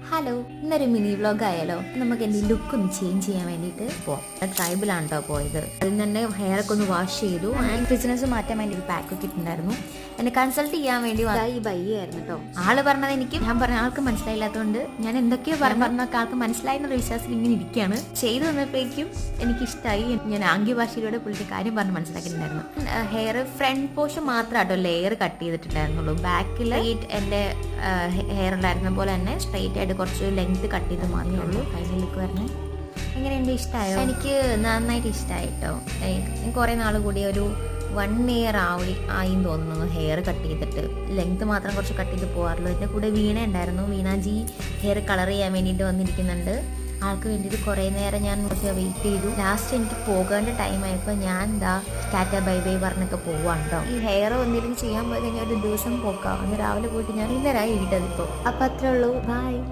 Hello, ഇന്നൊരു mini vlog ആയാലോ? നമുക്ക് എൻ്റെ ലുക്ക് ഒന്ന് ചേഞ്ച് ചെയ്യാൻ വേണ്ടിയിട്ട് പോവാം. ട്രൈബിലാണ് കേട്ടോ പോയത്. അതിൽ തന്നെ ഹെയർ ഒക്കെ ഒന്ന് വാഷ് ചെയ്തു. ആൻഡ് ബിസിനസ് മാറ്റാൻ വേണ്ടി ഒരു പാക്ക് ഒക്കെ ഇട്ടുണ്ടായിരുന്നു. എന്നെ കൺസൾട്ട് ചെയ്യാൻ വേണ്ടി ഈ ബയ്യായിരുന്നു കേട്ടോ. ആള് പറഞ്ഞത് ഞാൻ പറഞ്ഞ ആൾക്ക് മനസ്സിലായില്ലാത്തതുകൊണ്ട് ഞാൻ എന്തൊക്കെയോ പറഞ്ഞൊക്കെ ആൾക്ക് മനസ്സിലായി എന്നുള്ള വിശ്വാസത്തിൽ ഇങ്ങനെ ഇരിക്കുകയാണ്. ചെയ്തു തന്നപ്പോഴേക്കും എനിക്കിഷ്ടമായി. ഞാൻ ആംഗ്യ ഭാഷയിലൂടെ പുള്ളിക്ക് കാര്യം പറഞ്ഞ് മനസ്സിലാക്കിയിട്ടുണ്ടായിരുന്നു. ഹെയർ ഫ്രണ്ട് പോർഷൻ മാത്രം കേട്ടോ ലെയർ കട്ട് ചെയ്തിട്ടുണ്ടായിരുന്നുള്ളൂ. ബാക്കിൽ എൻ്റെ ഹെയർ ഉണ്ടായിരുന്ന പോലെ തന്നെ സ്ട്രെയിറ്റ് ആയിട്ട് കുറച്ച് ലെങ്ത് കട്ട് ചെയ്ത് മാത്രമേ ഉള്ളൂ. ഫൈനൽ ലുക്ക് വരണേ എങ്ങനെയുണ്ട്? ഇഷ്ടമായോ? എനിക്ക് നന്നായിട്ട് ഇഷ്ടമായി കേട്ടോ. കുറേ നാൾ കൂടി ഒരു 1 year ആയിന്ന് തോന്നുന്നു ഹെയർ കട്ട് ചെയ്തിട്ട്. ലെങ്ത് മാത്രം കുറച്ച് കട്ട് ചെയ്ത് പോകാറുള്ളൂ. എൻ്റെ കൂടെ വീണ ഉണ്ടായിരുന്നു. വീണാജി ഹെയർ കളർ ചെയ്യാൻ വേണ്ടിയിട്ട് വന്നിരിക്കുന്നുണ്ട്. ആൾക്ക് വേണ്ടിയിട്ട് കുറേ നേരം ഞാൻ വെയിറ്റ് ചെയ്തു. ലാസ്റ്റ് എനിക്ക് പോകേണ്ട ടൈം ആയപ്പോൾ ഞാൻ ടാറ്റ ബൈ ബൈ പറഞ്ഞൊക്കെ പോവാണ്ടോ. ഈ ഹെയർ എന്തെങ്കിലും ചെയ്യാൻ പോയി കഴിഞ്ഞാൽ ഒരു ദിവസം പോക്കാം. അന്ന് രാവിലെ പോയിട്ട് ഞാൻ ഇന്നരായി ഇട്ടതിപ്പോൾ. അപ്പം അത്രേ ഉള്ളൂ. ബൈ.